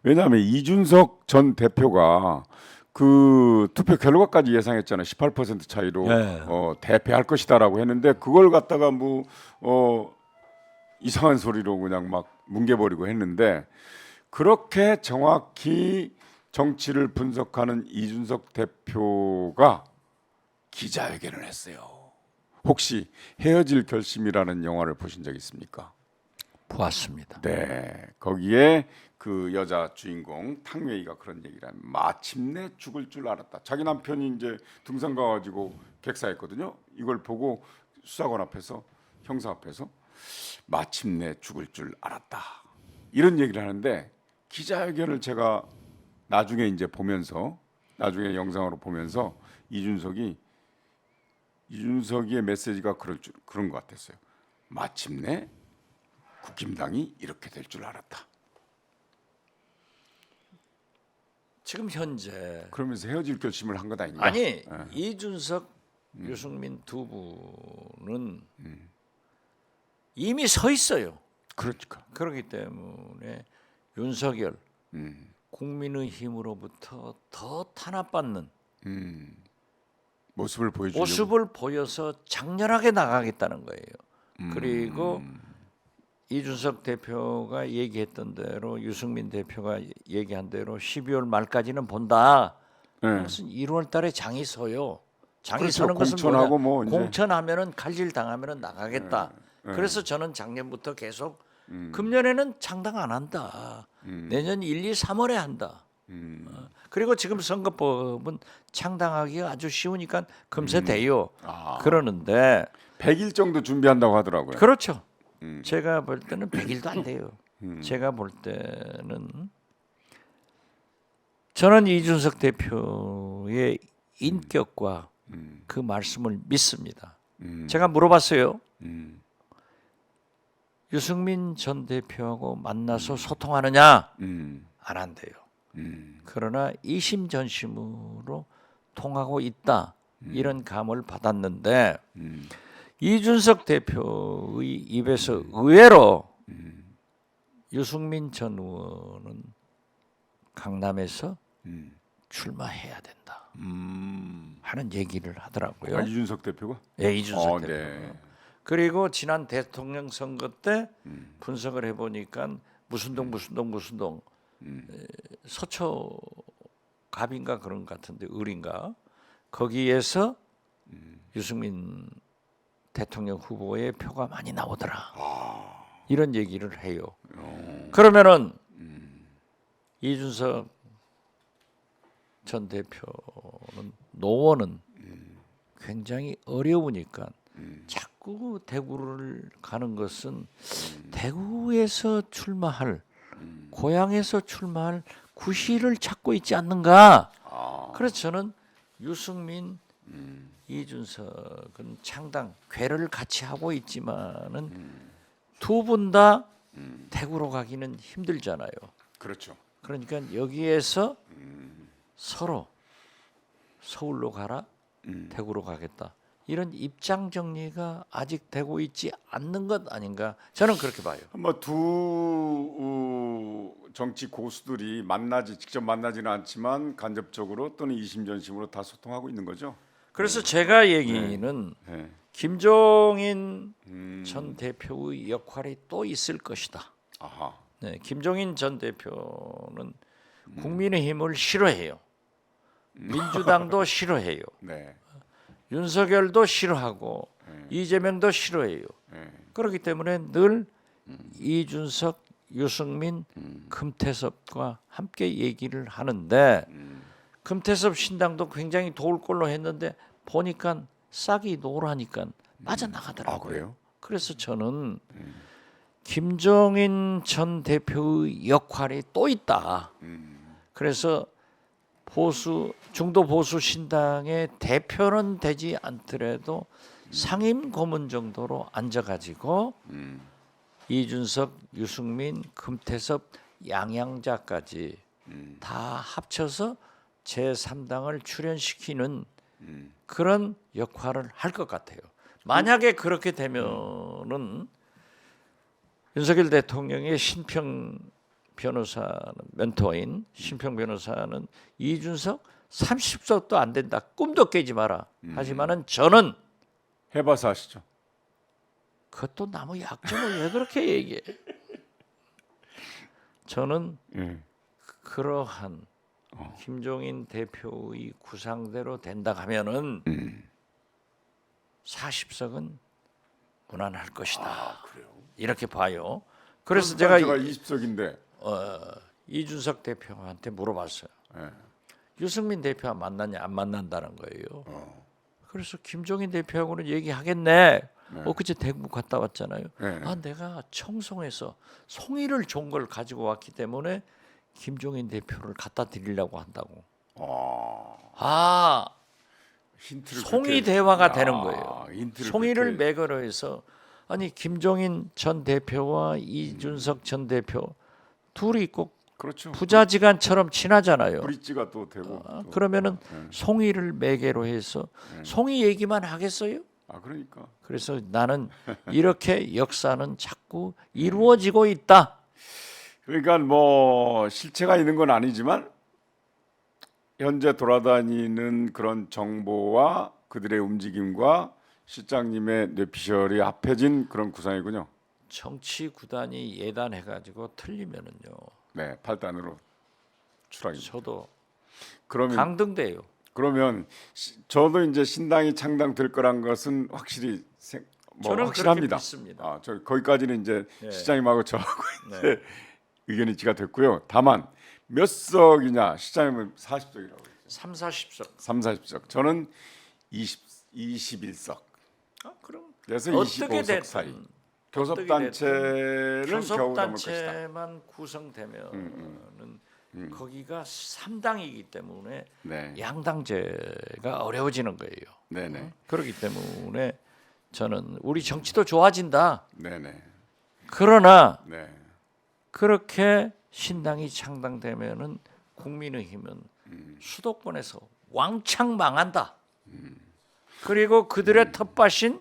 왜냐하면 이준석 전 대표가 그 투표 결과까지 예상했잖아요. 18% 차이로 네. 대패할 것이다라고 했는데 그걸 갖다가 뭐 이상한 소리로 그냥 막 뭉개버리고 했는데 그렇게 정확히 정치를 분석하는 이준석 대표가 기자회견을 했어요. 혹시 헤어질 결심이라는 영화를 보신 적 있습니까? 보았습니다. 네, 거기에 그 여자 주인공 탕웨이가 그런 얘기를 하면 마침내 죽을 줄 알았다. 자기 남편이 이제 등산 가가지고 객사했거든요. 이걸 보고 수사관 앞에서 형사 앞에서 마침내 죽을 줄 알았다. 이런 얘기를 하는데 기자회견을 제가 나중에 이제 보면서 나중에 영상으로 보면서 이준석이의 메시지가 그런 것 같았어요. 마침내 국힘당이 이렇게 될 줄 알았다. 지금 현재 그러면서 헤어질 결심을 한 것 아닌가? 아니 이준석, 유승민 두 분은 이미 서 있어요. 그러니까. 그렇기 때문에 윤석열 국민의힘으로부터 더 탄압받는 모습을 보여주려고. 모습을 보여서 장렬하게 나가겠다는 거예요. 그리고 이준석 대표가 얘기했던 대로 유승민 대표가 얘기한 대로 12월 말까지는 본다. 네. 무슨 1월 달에 장이 서요. 장이 그렇죠. 서는 것은 공천하고 뭐냐? 뭐 이제. 공천하면은 칼질 당하면은 나가겠다. 네. 그래서 저는 작년부터 계속 금년에는 창당 안 한다. 내년 1, 2, 3월에 한다. 그리고 지금 선거법은 창당하기가 아주 쉬우니까 금세 돼요. 그러는데 100일 정도 준비한다고 하더라고요. 그렇죠. 제가 볼 때는 100일도 안 돼요. 제가 볼 때는 저는 이준석 대표의 인격과 그 말씀을 믿습니다. 제가 물어봤어요. 유승민 전 대표하고 만나서 소통하느냐? 안 한대요. 그러나 이심전심으로 통하고 있다. 이런 감을 받았는데 이준석 대표의 입에서 의외로 유승민 전 의원은 강남에서 출마해야 된다 하는 얘기를 하더라고요. 이준석 대표가? 예, 이준석 대표. 네. 그리고 지난 대통령 선거 때 분석을 해보니까 무슨 동 서초 갑인가 그런 것 같은데 을인가 거기에서 유승민 대통령 후보의 표가 많이 나오더라. 이런 얘기를 해요. 그러면은 이준석 전 대표는 노원은 굉장히 어려우니까 자꾸 대구를 가는 것은 대구에서 출마할 고향에서 출마할 구실을 찾고 있지 않는가. 그래서 저는 유승민 이준석은 창당 괴를 같이 하고 있지만은 두 분 다 대구로 가기는 힘들잖아요. 그렇죠. 그러니까 여기에서 서로 서울로 가라, 대구로 가겠다. 이런 입장 정리가 아직 되고 있지 않는 것 아닌가? 저는 그렇게 봐요. 두 정치 고수들이 직접 만나지는 않지만 간접적으로 또는 이심전심으로 다 소통하고 있는 거죠. 그래서 제가 얘기는 네. 김종인 전 대표의 역할이 또 있을 것이다. 아하. 네, 김종인 전 대표는 국민의힘을 싫어해요. 민주당도 싫어해요. 네. 윤석열도 싫어하고 이재명도 싫어해요. 그렇기 때문에 늘 이준석, 유승민, 금태섭과 함께 얘기를 하는데 금태섭 신당도 굉장히 도울 걸로 했는데 보니까 싹이 노라니까 빠져나가더라고요. 그래요? 그래서 저는 김종인 전 대표의 역할이 또 있다. 그래서 중도 보수 신당의 대표는 되지 않더라도 상임 고문 정도로 앉아가지고 이준석, 유승민, 금태섭, 양양자까지 다 합쳐서 제3당을 출연시키는 그런 역할을 할 것 같아요. 만약에 그렇게 되면은 윤석열 대통령의 신평 변호사는 멘토인 심평 변호사는 이준석 30석도 안 된다. 꿈도 깨지 마라. 하지만은 저는 해봐서 아시죠? 그것도 나무 약점을 왜 그렇게 얘기해? 저는 예. 그러한 김종인 대표의 구상대로 된다 하면은 40석은 무난할 것이다. 아, 그래요. 이렇게 봐요. 그래서 제가 제가 20석인데. 이준석 대표한테 물어봤어요. 예. 유승민 대표와 만나냐 안 만난다는 거예요. 그래서 김종인 대표하고는 얘기하겠네. 엊그제 대구 갔다 왔잖아요. 네. 아 내가 청송에서 송이를 좋은 걸 가지고 왔기 때문에 김종인 대표를 갖다 드리려고 한다고. 아 힌트를 송이 그렇게- 대화가 야, 되는 거예요. 힌트를 송이를 그렇게- 매거로 해서 아니 김종인 전 대표와 이준석 전 대표 둘이 꼭 그렇죠. 부자지간처럼 친하잖아요. 브릿지가 또 되고. 또. 그러면은 네. 송이를 매개로 해서 송이 얘기만 하겠어요? 아 그러니까. 그래서 나는 이렇게 역사는 자꾸 이루어지고 있다. 그러니까 뭐 실체가 있는 건 아니지만 현재 돌아다니는 그런 정보와 그들의 움직임과 실장님의 뇌피셜이 합해진 그런 구상이군요. 정치 구단이 예단해가지고 틀리면은요. 네, 8단으로 추락입니다. 저도 그러면 강등돼요. 저도 이제 신당이 창당될 거란 것은 확실히 저는 확실합니다. 그렇게 믿습니다. 아, 저 거기까지는 이제 네. 시장님하고 저하고 네. 이제 의견이 지가 됐고요. 다만 몇 석이냐 시장님은 40석이라고 했죠. 3, 40석. 3, 40석. 저는 21석. 그럼 그래서 어떻게 25석 사이. 됐든 교섭단체를 겨우 넘을 것이다. 교섭단체만 구성되면은 거기가 3당이기 때문에 네, 양당제가 어려워지는 거예요. 네네, 그렇기 때문에 저는 우리 정치도 좋아진다. 네네, 그러나 네, 그렇게 신당이 창당되면은 국민의힘은 수도권에서 왕창 망한다. 그리고 그들의 텃밭인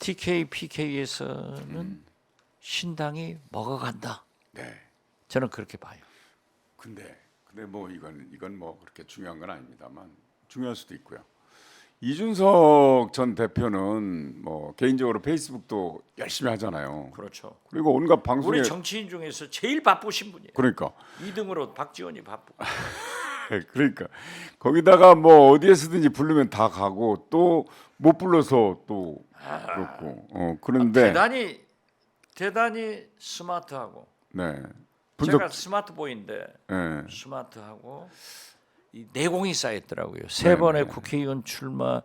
TK, PK에서는 신당이 먹어간다. 네. 저는 그렇게 봐요. 근데 뭐 이건 뭐 그렇게 중요한 건 아닙니다만 중요할 수도 있고요. 이준석 전 대표는 뭐 개인적으로 페이스북도 열심히 하잖아요. 그렇죠. 그리고 온갖 방송에 우리 정치인 중에서 제일 바쁘신 분이에요. 그러니까 2등으로 박지원이 바쁘고. 그러니까 거기다가 뭐 어디에서든지 부르면 다 가고 또 못 불러서 또 그렇고 그런데 대단히 스마트하고 네 제가 스마트보이인데 네. 스마트하고 이 내공이 쌓였더라고요. 세 번의 국회의원 출마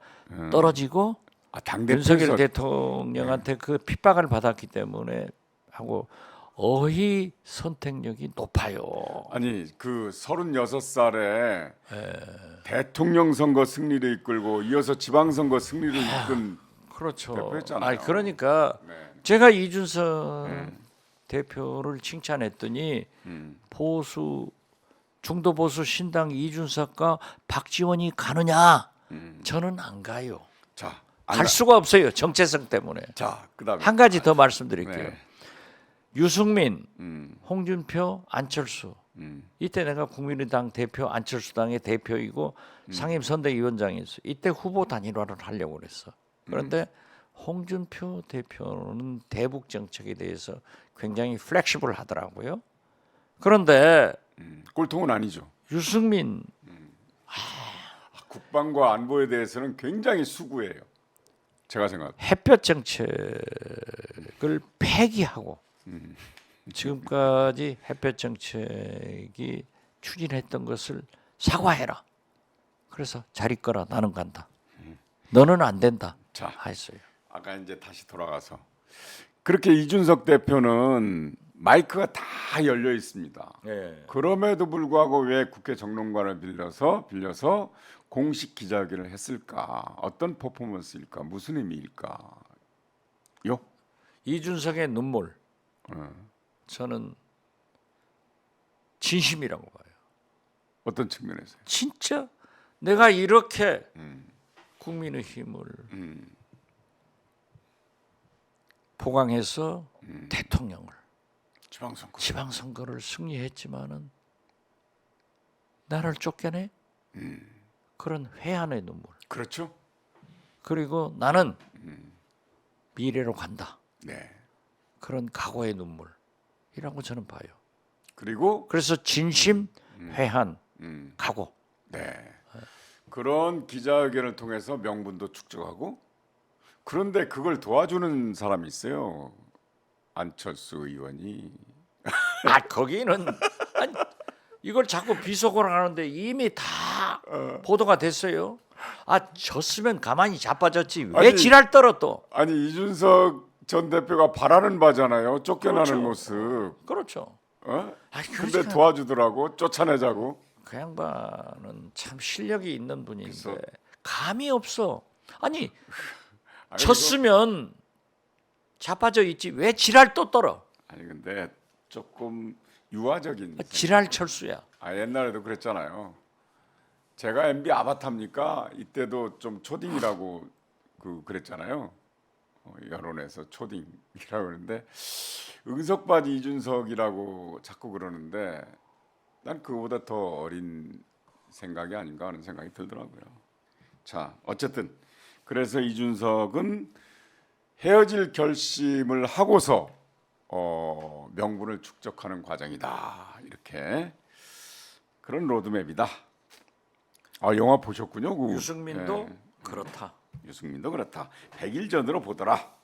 떨어지고 당 윤석열 대표에서 대통령한테 그 핍박을 받았기 때문에 하고 어휘 선택력이 높아요. 아니 그 36살에 대통령 선거 승리를 이끌고 이어서 지방선거 승리를 이끈 그렇죠. 대표였잖아요. 아니, 그러니까 네. 제가 이준석 대표를 칭찬했더니 보수 중도 보수 신당 이준석과 박지원이 가느냐? 저는 안 가요. 자, 갈 수가 없어요. 정체성 때문에. 자, 그다음에 한 가지 더 말씀드릴게요. 네. 유승민, 홍준표, 안철수. 이때 내가 국민의당 대표, 안철수당의 대표이고 상임선대위원장이었어. 이때 후보 단일화를 하려고 그랬어. 그런데 홍준표 대표는 대북 정책에 대해서 굉장히 플렉시블 하더라고요. 그런데 꼴통은 아니죠. 유승민 국방과 안보에 대해서는 굉장히 수구해요. 제가 생각. 햇볕 정책을 폐기하고 지금까지 햇볕 정책이 추진했던 것을 사과해라. 그래서 잘 있거라. 나는 간다. 너는 안 된다. 자, 했어요. 아까 이제 다시 돌아가서 그렇게 이준석 대표는 마이크가 다 열려 있습니다. 네. 그럼에도 불구하고 왜 국회 정론관을 빌려서 공식 기자회견을 했을까? 어떤 퍼포먼스일까? 무슨 의미일까? 요? 이준석의 눈물. 저는 진심이라고 봐요. 어떤 측면에서요? 진짜 내가 이렇게 국민의힘을 보강해서 대통령을 지방선거를 승리했지만은 나를 쫓겨내? 그런 회한의 눈물. 그렇죠. 그리고 나는 미래로 간다. 네. 그런 각오의 눈물이라고 저는 봐요. 그리고 그래서 진심, 회한, 각오. 네. 그런 기자회견을 통해서 명분도 축적하고 그런데 그걸 도와주는 사람이 있어요. 안철수 의원이. 아 거기는 아니, 이걸 자꾸 비속어를 하는데 이미 다 보도가 됐어요. 아 졌으면 가만히 자빠졌지 왜 아니, 지랄 떨어 또. 아니 이준석 전 대표가 바라는 바잖아요. 쫓겨나는 그렇죠. 모습. 그렇죠. 어? 아니, 근데 그러니까 도와주더라고. 쫓아내자고. 그 양반은 참 실력이 있는 분인데 그래서- 감이 없어. 아니 아니, 졌으면 자빠져 있지 왜 지랄 또 떨어. 아니 근데 조금 유화적인. 지랄 철수야. 옛날에도 그랬잖아요. 제가 MB 아바타입니까? 이때도 좀 초딩이라고 그랬잖아요. 여론에서 초딩이라고 그러는데 응석받이 이준석이라고 자꾸 그러는데 난 그거보다 더 어린 생각이 아닌가 하는 생각이 들더라고요. 자, 어쨌든 그래서 이준석은 헤어질 결심을 하고서 명분을 축적하는 과정이다. 이렇게 그런 로드맵이다. 영화 보셨군요. 유승민도 예. 그렇다. 유승민도 그렇다. 100일 전으로 보더라.